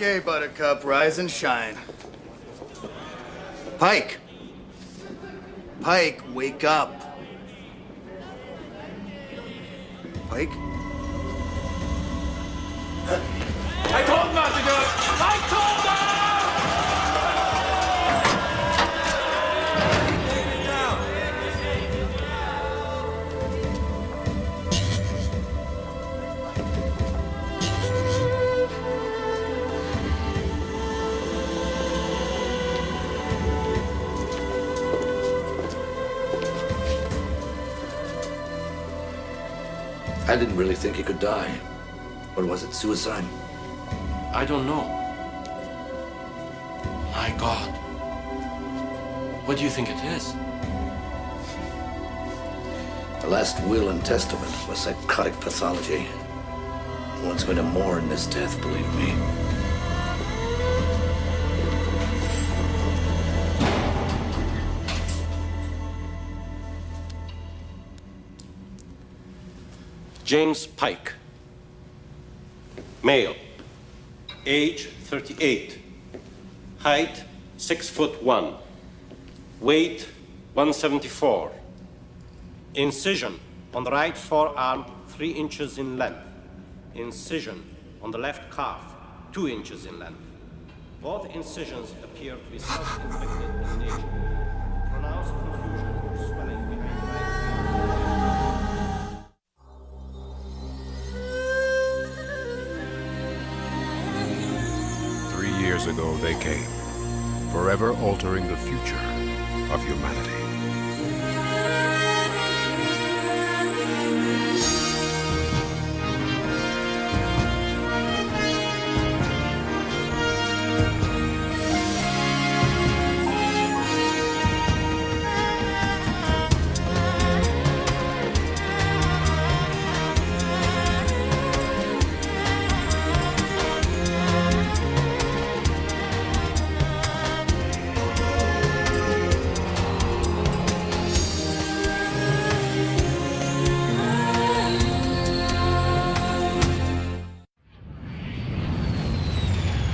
Okay, Buttercup, rise and shine. Pike! Pike, wake up. Pike? I told him not to do it! I told him! Take it down. I didn't really think he could die. Or was it suicide? I don't know. My God. What do you think it is? The last will and testament was psychotic pathology. No one's going to mourn this death, believe me. James Pike. Male. Age 38. Height 6'1". Weight 174. Incision on the right forearm 3 inches in length. Incision on the left calf 2 inches in length. Both incisions appear to be self-inflicted in nature. Pronounced confusion or swelling behind the right ear. 3 years ago they came, forever altering the future of humanity.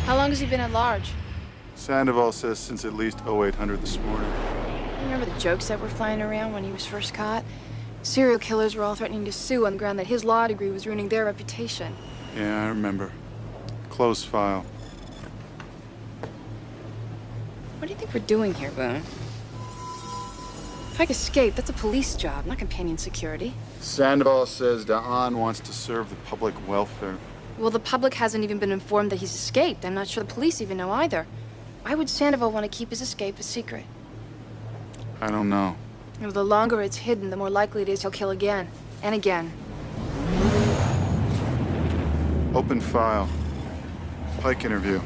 How long has he been at large? Sandoval says since at least 0800 this morning. You remember the jokes that were flying around when he was first caught? Serial killers were all threatening to sue on the ground that his law degree was ruining their reputation. Yeah, I remember. Close file. What do you think we're doing here, Boone? Pike escaped. That's a police job, not companion security. Sandoval says Da'an wants to serve the public welfare. Well, the public hasn't even been informed that he's escaped. I'm not sure the police even know either. Why would Sandoval want to keep his escape a secret? I don't know. You know, the longer it's hidden, the more likely it is he'll kill again. And again. Open file. Pike interview.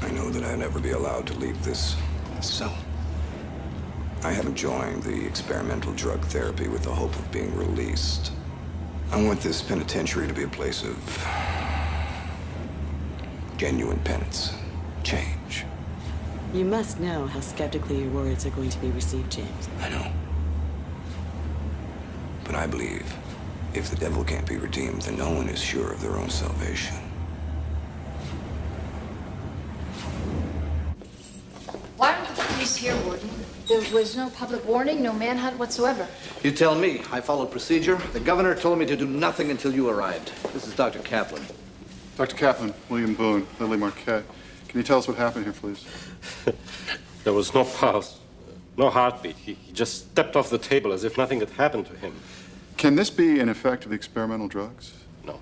I know that I'll never be allowed to leave this cell. I haven't joined the experimental drug therapy with the hope of being released. I want this penitentiary to be a place of genuine penance, change. You must know how skeptically your words are going to be received, James. I know. But I believe if the devil can't be redeemed, then no one is sure of their own salvation. Why aren't the police here, Warden? There was no public warning, no manhunt whatsoever. You tell me. I followed procedure. The governor told me to do nothing until you arrived. This is Dr. Kaplan. Dr. Kaplan, William Boone, Lily Marquette. Can you tell us what happened here, please? There was no pulse, no heartbeat. He just stepped off the table as if nothing had happened to him. Can this be an effect of the experimental drugs? No.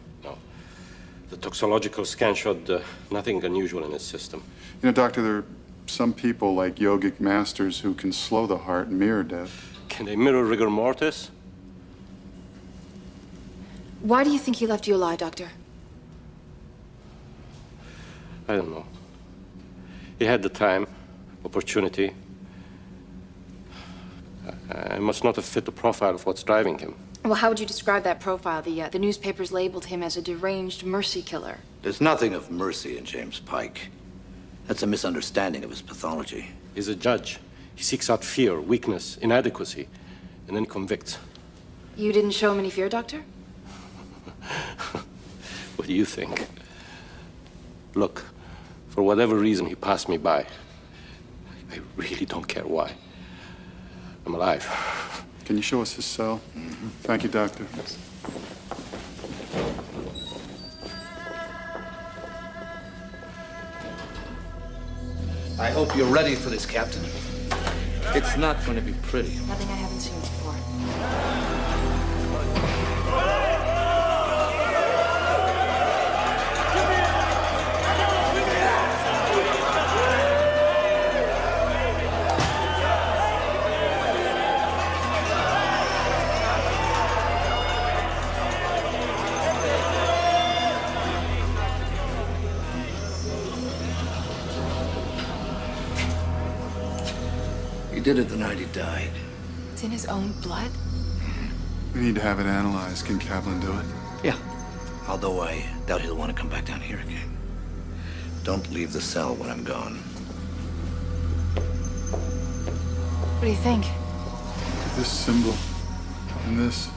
The toxicological scan showed nothing unusual in his system. You know, Doctor, there are some people like yogic masters who can slow the heart and mirror death. Can they mirror rigor mortis? Why do you think he left you alive, Doctor? I don't know. He had the time, opportunity. I must not have fit the profile of what's driving him. Well, how would you describe that profile? The newspapers labeled him as a deranged mercy killer. There's nothing of mercy in James Pike. That's a misunderstanding of his pathology. He's a judge. He seeks out fear, weakness, inadequacy, and then convicts. You didn't show him any fear, Doctor? What do you think? Look, For whatever reason, he passed me by. I really don't care why. I'm alive. Can you show us his cell? Thank you, Doctor. I hope you're ready for this, Captain. It's not going to be pretty. Nothing I haven't seen before. He did it the night he died. It's in his own blood? We need to have it analyzed. Can Kaplan do it? Yeah. Although I doubt he'll want to come back down here again. Don't leave the cell when I'm gone. What do you think? This symbol and this.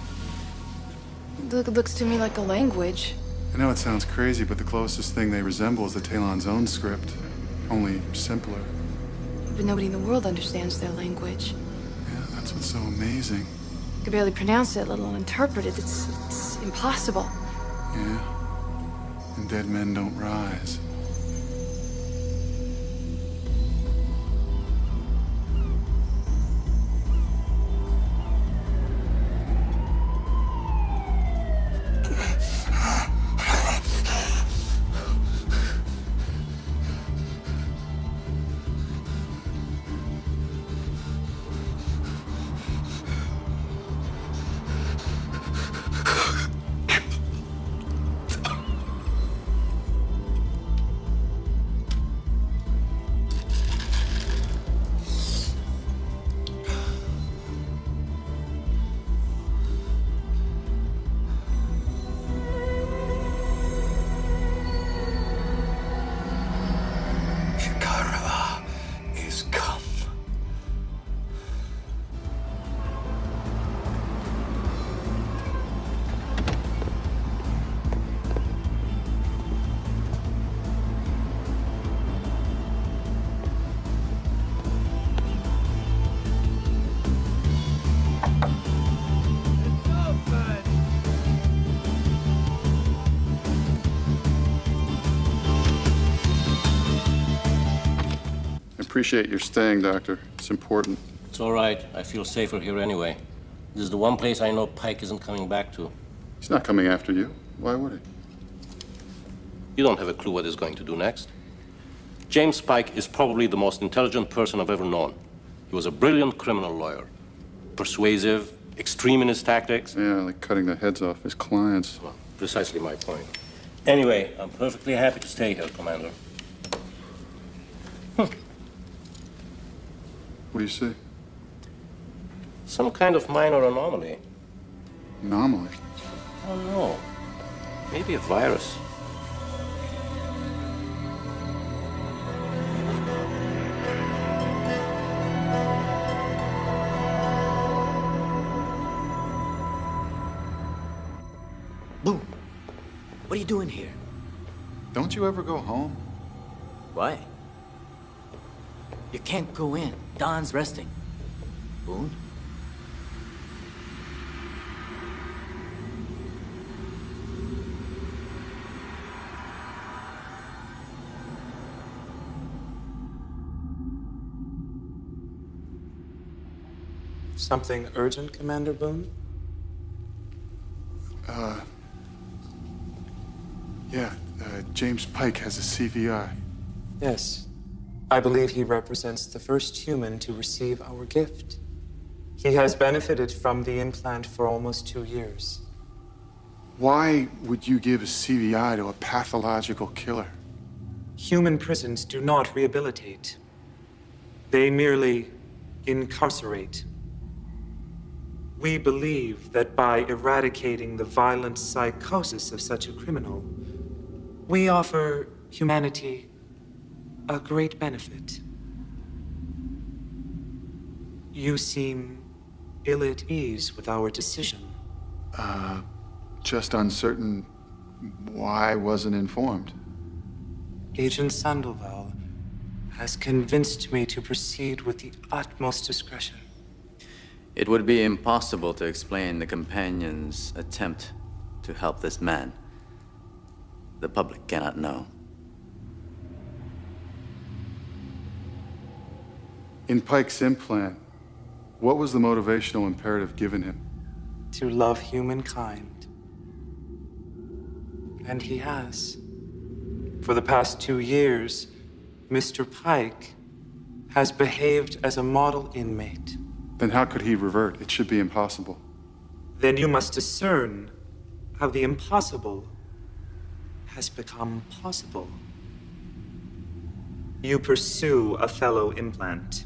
It looks to me like a language. I know it sounds crazy, but the closest thing they resemble is the Talon's own script, only simpler. But nobody in the world understands their language. Yeah, that's what's so amazing. I could barely pronounce it, let alone interpret it. It's impossible. Yeah. And dead men don't rise. Appreciate your staying, Doctor. It's important. It's all right. I feel safer here anyway. This is the one place I know Pike isn't coming back to. He's not coming after you. Why would he? You don't have a clue what he's going to do next. James Pike is probably the most intelligent person I've ever known. He was a brilliant criminal lawyer. Persuasive, extreme in his tactics. Yeah, like cutting the heads off his clients. Well, precisely my point. Anyway, I'm perfectly happy to stay here, Commander. What do you see? Some kind of minor anomaly. Anomaly? I don't know. Maybe a virus. Boom. What are you doing here? Don't you ever go home? Why? You can't go in. Don's resting. Boone? Something urgent, Commander Boone? Yeah, James Pike has a CVI. Yes. I believe he represents the first human to receive our gift. He has benefited from the implant for almost 2 years. Why would you give a CVI to a pathological killer? Human prisons do not rehabilitate. They merely incarcerate. We believe that by eradicating the violent psychosis of such a criminal, we offer humanity a great benefit. You seem ill at ease with our decision. Just uncertain why I wasn't informed. Agent Sandoval has convinced me to proceed with the utmost discretion. It would be impossible to explain the companion's attempt to help this man. The public cannot know. In Pike's implant, what was the motivational imperative given him? To love humankind. And he has. For the past 2 years, Mr. Pike has behaved as a model inmate. Then how could he revert? It should be impossible. Then you must discern how the impossible has become possible. You pursue a fellow implant.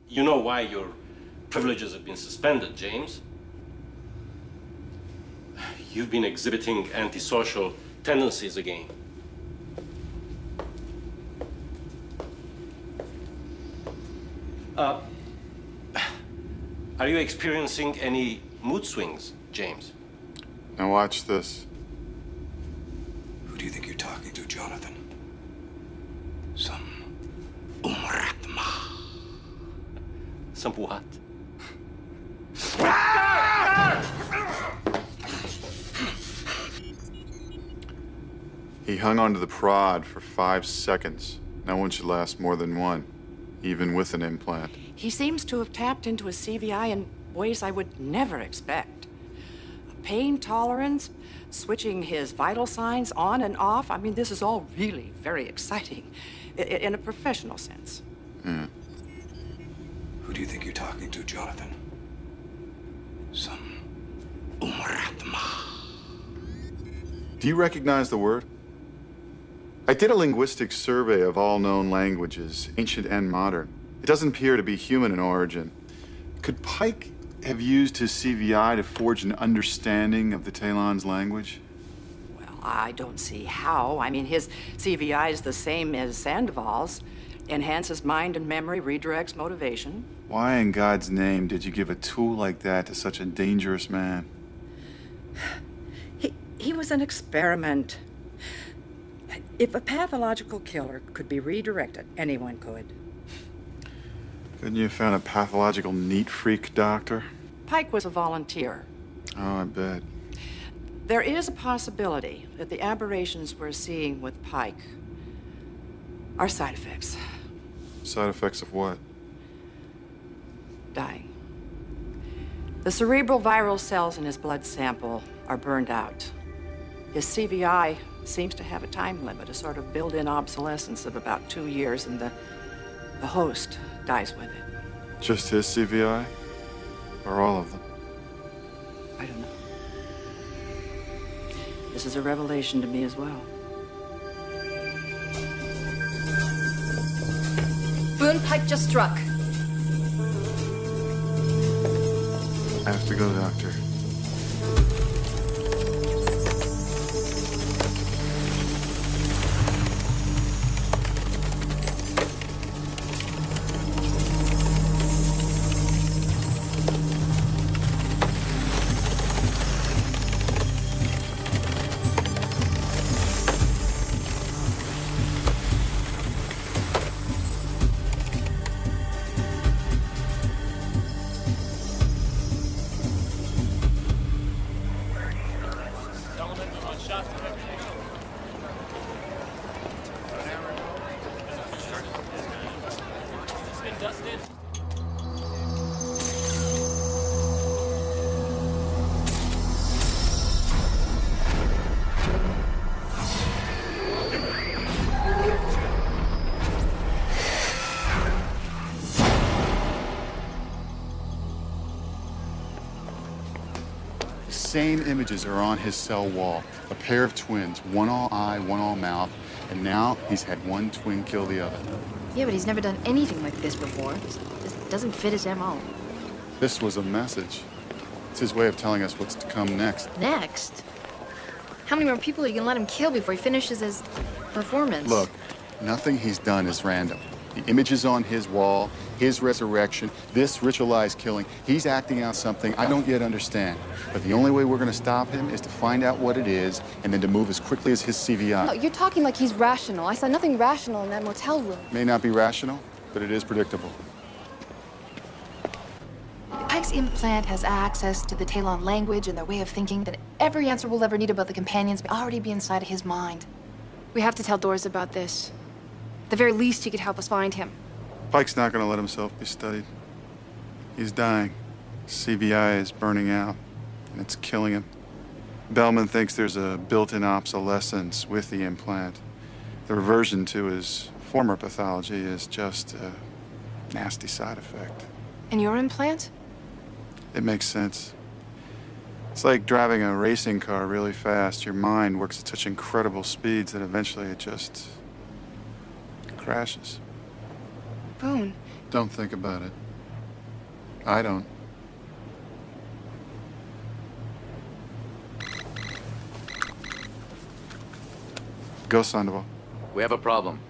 You know why your privileges have been suspended, James? You've been exhibiting antisocial tendencies again. Are you experiencing any mood swings, James? Now watch this. Who do you think you're talking to, Jonathan? Some Some what? He hung onto the prod for 5 seconds. No one should last more than one, even with an implant. He seems to have tapped into his CVI in ways I would never expect. Pain tolerance, switching his vital signs on and off. I mean, this is all really very exciting, in a professional sense. Hmm. Who do you think you're talking to, Jonathan? Some Do you recognize the word? I did a linguistic survey of all known languages, ancient and modern. It doesn't appear to be human in origin. Could Pike have used his CVI to forge an understanding of the Talon's language? Well, I don't see how. I mean, his CVI is the same as Sandoval's. Enhances mind and memory, redirects motivation. Why in God's name did you give a tool like that to such a dangerous man? He was an experiment. If a pathological killer could be redirected, anyone could. Couldn't you have found a pathological neat freak, Doctor? Pike was a volunteer. Oh, I bet. There is a possibility that the aberrations we're seeing with Pike are side effects. Side effects of what? Dying. The cerebral viral cells in his blood sample are burned out. His CVI seems to have a time limit, a sort of built-in obsolescence of about 2 years, and the host dies with it. Just his CVI? Or all of them? I don't know. This is a revelation to me as well. Boone, Pike just struck. I have to go, Doctor. same images are on his cell wall. A pair of twins, one all eye, one all mouth, and now he's had one twin kill the other. Yeah, but he's never done anything like this before. This doesn't fit his MO. This was a message. It's his way of telling us what's to come next. Next? How many more people are you gonna let him kill before he finishes his performance? Look, nothing he's done is random. The images on his wall, his resurrection, this ritualized killing, he's acting out something I don't yet understand. But the only way we're gonna stop him is to find out what it is and then to move as quickly as his CVI. No, you're talking like he's rational. I saw nothing rational in that motel room. May not be rational, but it is predictable. If Pike's implant has access to the Talon language and their way of thinking, then every answer we'll ever need about the companions may already be inside of his mind. We have to tell Doors about this. At the very least, he could help us find him. Pike's not gonna let himself be studied. He's dying. CVI is burning out, and it's killing him. Bellman thinks there's a built-in obsolescence with the implant. The reversion to his former pathology is just a nasty side effect. And your implant? It makes sense. It's like driving a racing car really fast. Your mind works at such incredible speeds that eventually it just crashes. Boone. Don't think about it. I don't. Go, Sandoval. We have a problem.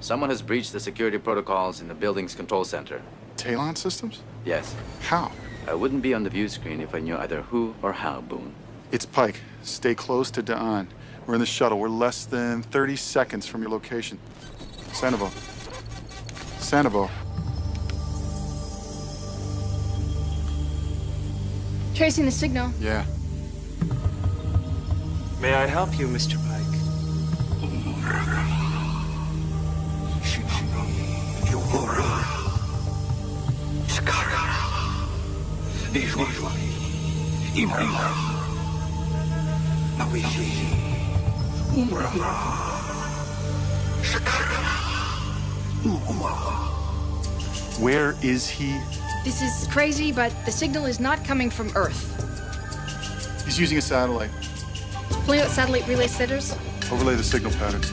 Someone has breached the security protocols in the building's control center. Talon systems? Yes. How? I wouldn't be on the view screen if I knew either who or how, Boone. It's Pike. Stay close to Da'an. We're in the shuttle. We're less than 30 seconds from your location. Sandoval. Sandoval. Tracing the signal. Yeah. May I help you, Mr. Pike? Where is he? This is crazy, but the signal is not coming from Earth. He's using a satellite. Pulling out satellite relay setters. Overlay the signal patterns.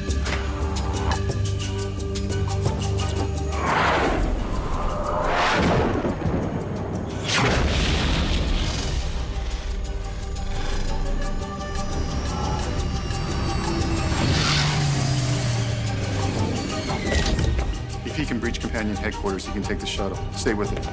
If he can breach companion headquarters, he can take the shuttle. Stay with it.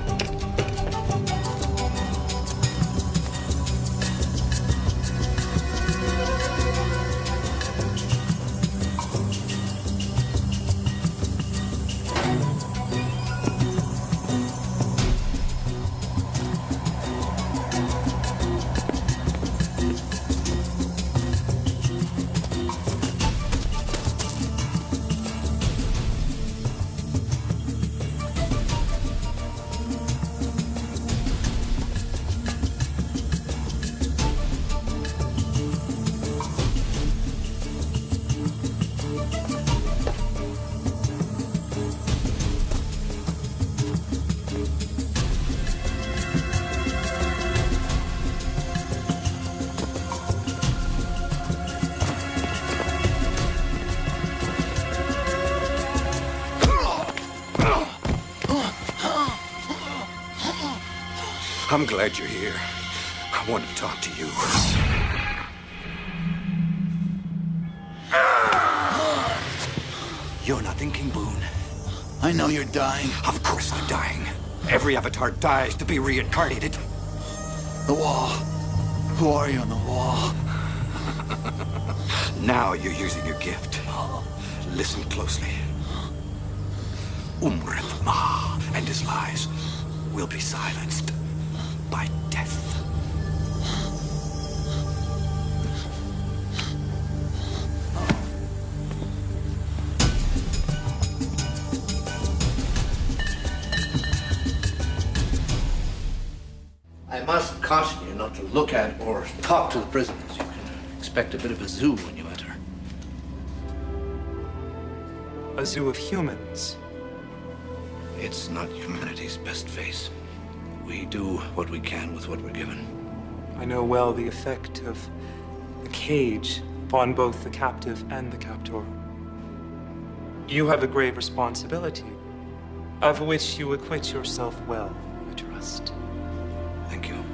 I'm glad you're here. I wanted to talk to you. You're not thinking, Boone. I know you're dying. Of course I'm dying. Every avatar dies to be reincarnated. The wall. Who are you on the wall? Now you're using your gift. Listen closely. Umret Ma and his lies will be silenced by death. I must caution you not to look at or talk to the prisoners. You can expect a bit of a zoo when you enter. A zoo of humans. It's not humanity's best face. We do what we can with what we're given. I know well the effect of the cage upon both the captive and the captor. You have a grave responsibility, of which you acquit yourself well, I trust. Thank you.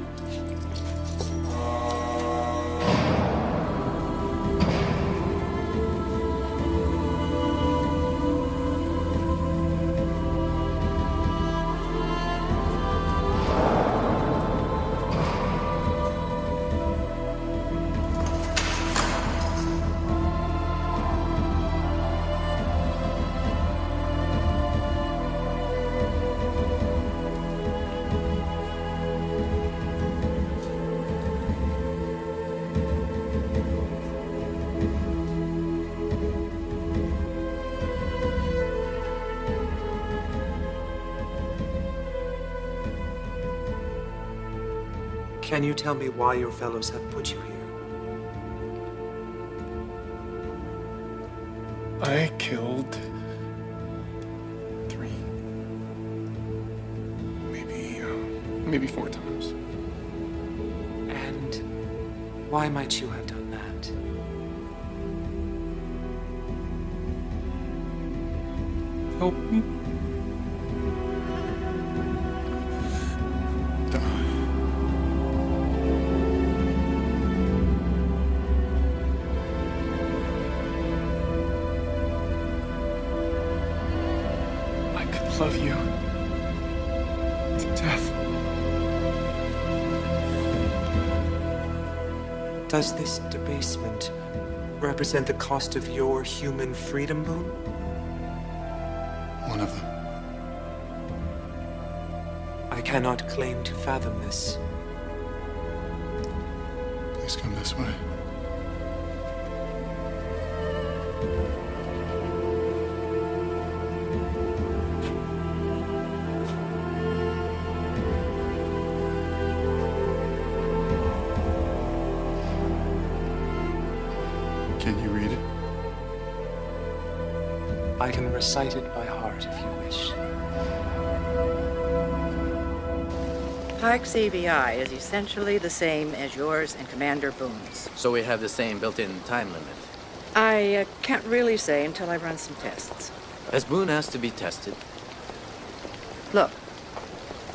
Can you tell me why your fellows have put you here? I killed 3, maybe 4 times. And why might you have done that? Help me. Love you to death. Does this debasement represent the cost of your human freedom, Boone? One of them. I cannot claim to fathom this. Please come this way. Can you read it? I can recite it by heart if you wish. Pike's CVI is essentially the same as yours and Commander Boone's. So we have the same built-in time limit. I can't really say until I run some tests. Has Boone asked to be tested? Look,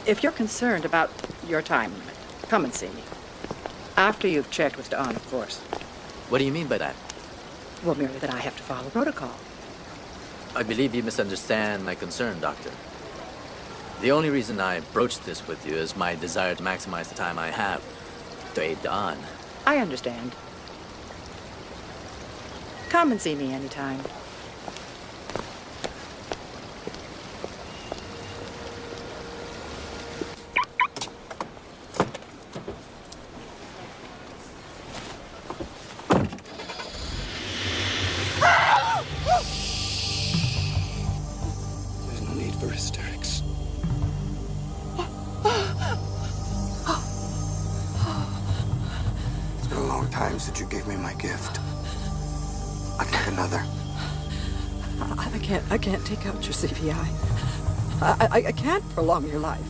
if you're concerned about your time limit, come and see me. After you've checked with Dawn, of course. What do you mean by that? Well, merely that I have to follow protocol. I believe you misunderstand my concern, Doctor. The only reason I broached this with you is my desire to maximize the time I have to aid Dawn. I understand. Come and see me anytime. There's no need for hysterics. It's been a long time since you gave me my gift. I'd like another. I can't take out your CVI. I can't prolong your life.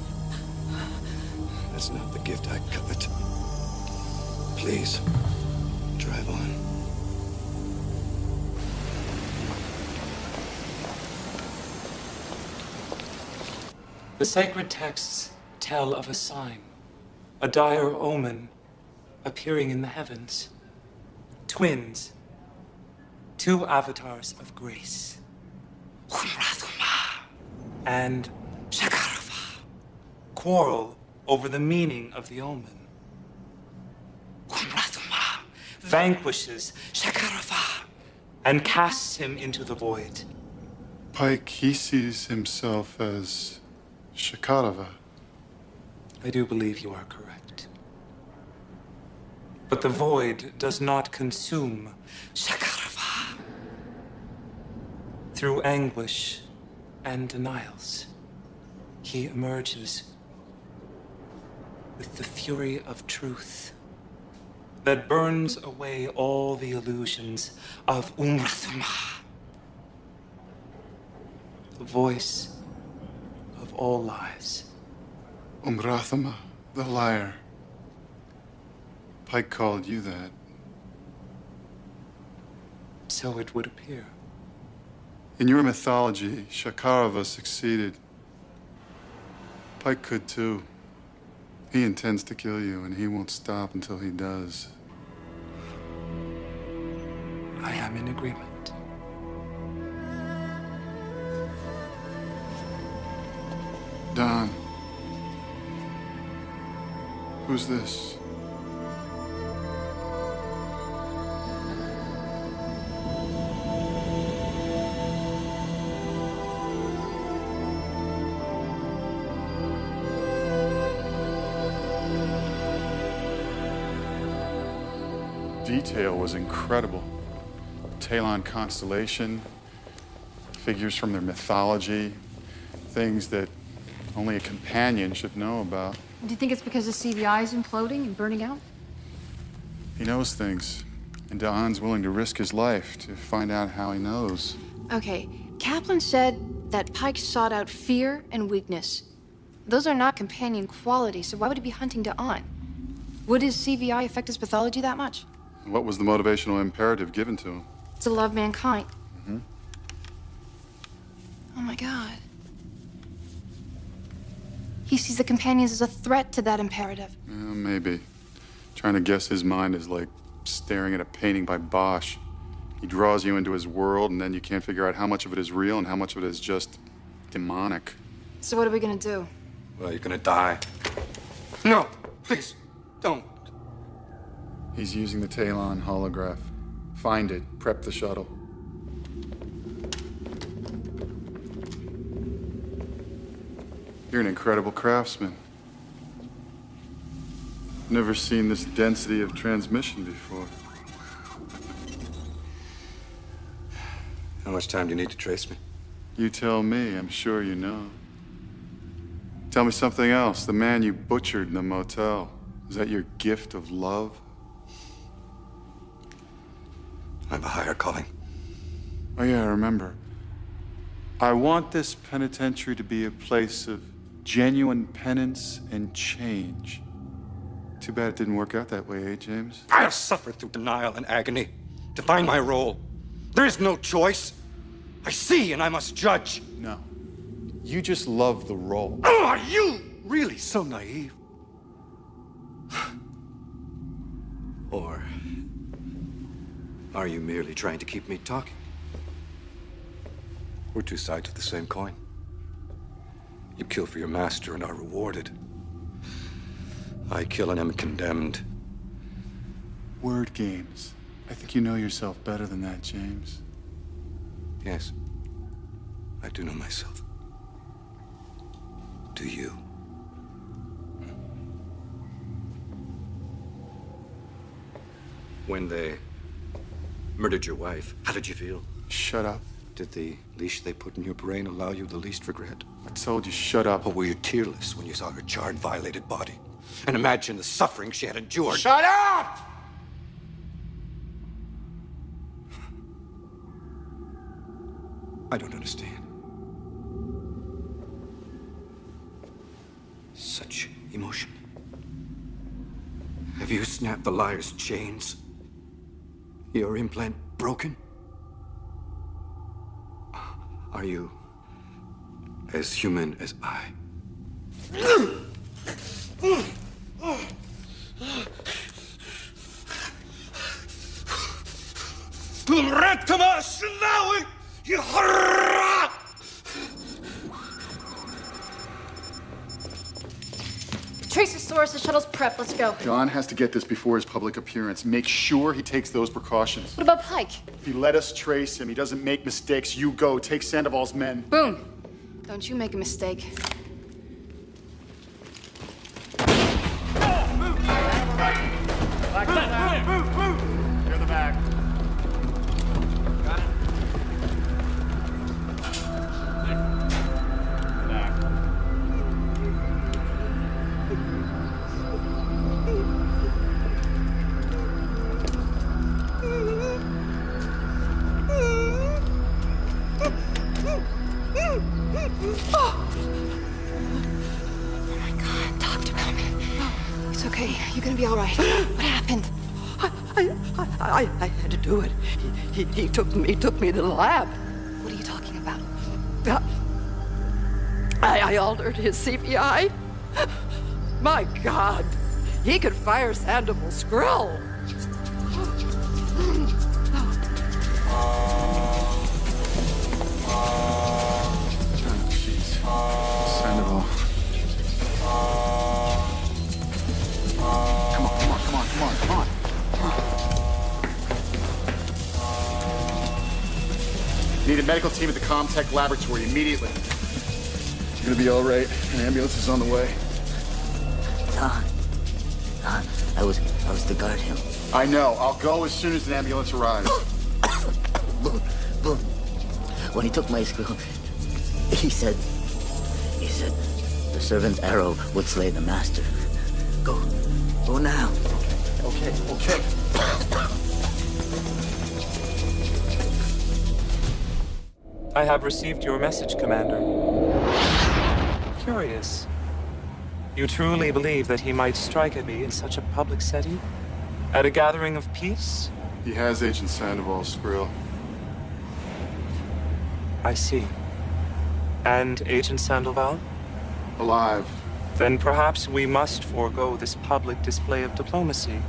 That's not the gift I covet. Please, drive on. The sacred texts tell of a sign, a dire omen appearing in the heavens. Twins, 2 avatars of grace. And quarrel over the meaning of the omen. Vanquishes and casts him into the void. Pike, he sees himself as Shakarava. I do believe you are correct. But the void does not consume Shakarava. Through anguish and denials, he emerges with the fury of truth that burns away all the illusions of Umrathuma, the voice of all lies. Umrathama, the liar. Pike called you that. So it would appear. In your mythology, Shakarova succeeded. Pike could too. He intends to kill you, and he won't stop until he does. I am in agreement. Don. Who's this? Detail was incredible. Talon constellation, figures from their mythology, things that only a companion should know about. Do you think it's because the CVI is imploding and burning out? He knows things, and Don's willing to risk his life to find out how he knows. Okay, Kaplan said that Pike sought out fear and weakness. Those are not companion qualities, so why would he be hunting Don? Would his CVI affect his pathology that much? What was the motivational imperative given to him? To love mankind. Mm-hmm. Oh my God. He sees the companions as a threat to that imperative. Maybe. Trying to guess his mind is like staring at a painting by Bosch. He draws you into his world, and then you can't figure out how much of it is real and how much of it is just demonic. So what are we gonna do? Well, you're gonna die. No, please, don't. He's using the Talon holograph. Find it. Prep the shuttle. You're an incredible craftsman. Never seen this density of transmission before. How much time do you need to trace me? You tell me. I'm sure you know. Tell me something else. The man you butchered in the motel. Is that your gift of love? I have a higher calling. Oh yeah, I remember. I want this penitentiary to be a place of genuine penance and change. Too bad it didn't work out that way, eh, James? I have suffered through denial and agony to find my role. There is no choice. I see and I must judge. No. You just love the role. Oh, are you really so naive? Or are you merely trying to keep me talking? We're two sides of the same coin. You kill for your master and are rewarded. I kill and am condemned. Word games. I think you know yourself better than that, James. Yes, I do know myself. Do you? When they murdered your wife, how did you feel? Shut up. Did the leash they put in your brain allow you the least regret? I told you, shut up. Or were you tearless when you saw her charred, violated body? And imagine the suffering she had endured. Shut up! I don't understand. Such emotion. Have you snapped the liar's chains? Your implant broken? Are you as human as I? Trace the source, the shuttle's prepped, let's go. Don has to get this before his public appearance. Make sure he takes those precautions. What about Pike? If he let us trace him, he doesn't make mistakes. You go, take Sandoval's men. Boom. Don't you make a mistake. Clear the back. Got it. Back. Oh my God, Doctor, come in. It's okay. You're gonna be all right. What happened? I had to do it. He took me to the lab. What are you talking about? I altered his CVI. My God, he could fire Sandoval's grill. Jeez. Sandoval. Come on. Need a medical team at the Comtech laboratory immediately. You're gonna be all right. An ambulance is on the way. Don, I was to guard him. I know. I'll go as soon as an ambulance arrives. Boom. When he took my screw, he said, the servant's arrow would slay the master. Go now. Okay. I have received your message, Commander. Curious. You truly believe that he might strike at me in such a public setting? At a gathering of peace? He has Agent Sandoval's grill. I see. And Agent Sandoval? Alive. Then perhaps we must forego this public display of diplomacy.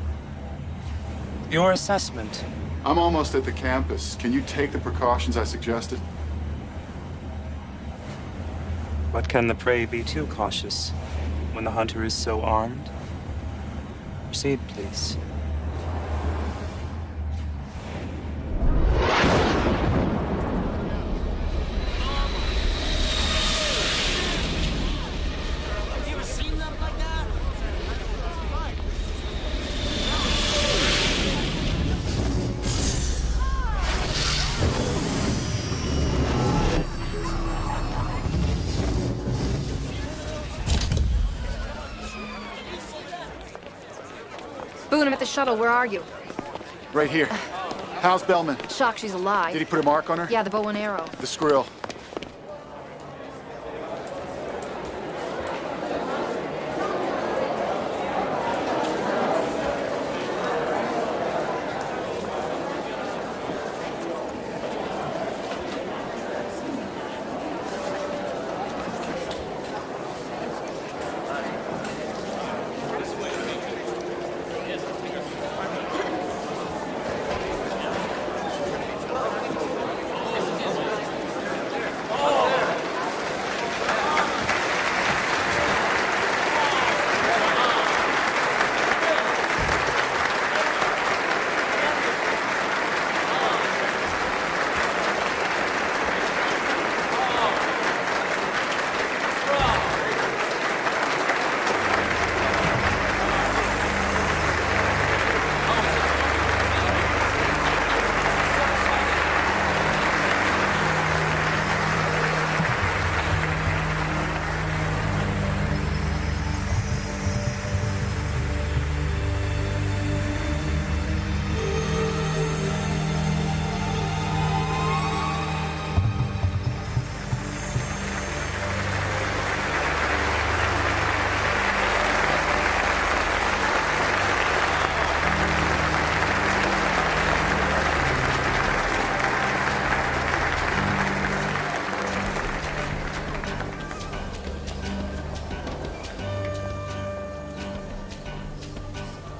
Your assessment. I'm almost at the campus. Can you take the precautions I suggested? But can the prey be too cautious when the hunter is so armed? Proceed, please. Boone, I'm at the shuttle. Where are you? Right here. How's Bellman? Shocked she's alive. Did he put a mark on her? Yeah, the bow and arrow. The skrill.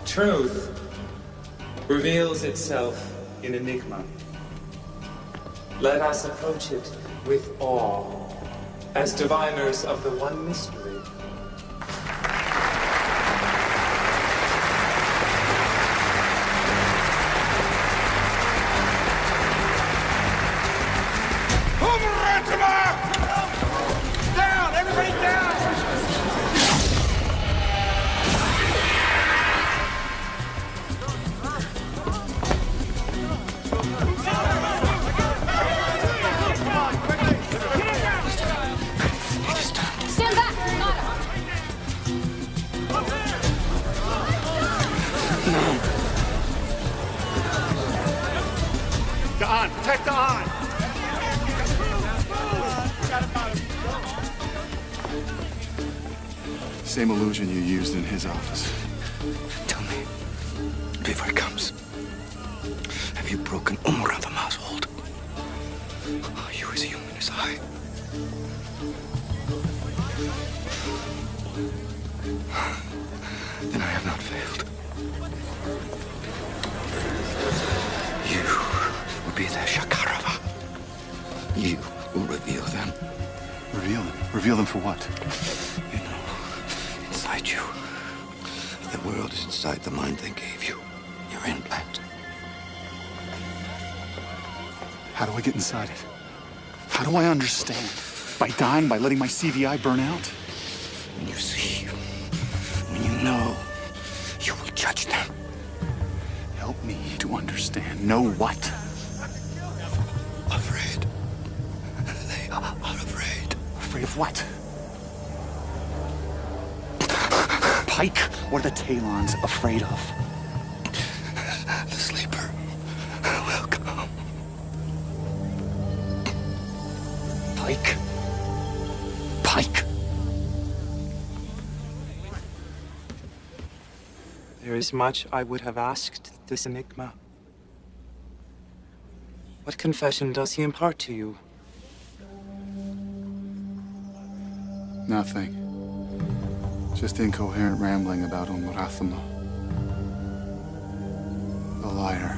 Truth reveals itself in enigma. Let us approach it with awe, as diviners of the one mystery. Down! Everybody down! Stand back! Don, protect Don! Same illusion you used in his office. Tell me, before he comes, broken Umuratham household. Are you as human as I? Then I have not failed. You will be their Shakarava. You will reveal them. Reveal them? Reveal them for what? You know, inside you, the world is inside the mind they gave you. Your implant. How do I get inside it? How do I understand? By dying? By letting my CVI burn out? When you see, when you know, you will judge them. Help me to understand. Know what? Afraid. They are afraid. Afraid of what? Pike, what are the Talons afraid of? The sleeper will come. Pike. Pike. There is much I would have asked this enigma. What confession does he impart to you? Nothing. Just incoherent rambling about Umurathama. The liar.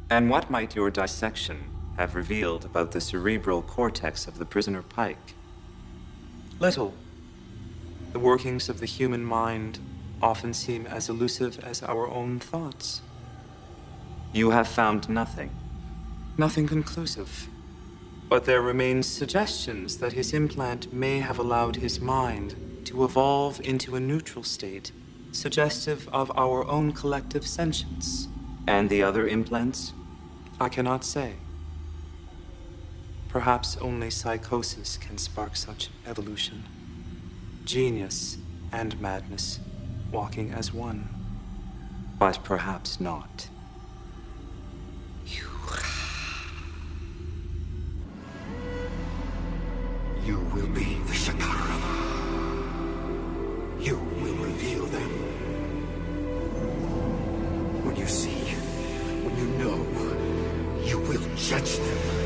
And what might your dissection have revealed about the cerebral cortex of the prisoner Pike? Little. The workings of the human mind often seem as elusive as our own thoughts. You have found nothing. Nothing conclusive. But there remain suggestions that his implant may have allowed his mind to evolve into a neutral state, suggestive of our own collective sentience. And the other implants? I cannot say. Perhaps only psychosis can spark such evolution. Genius and madness walking as one. But perhaps not. You will be the Shakarava. You will reveal them. When you see, when you know, you will judge them.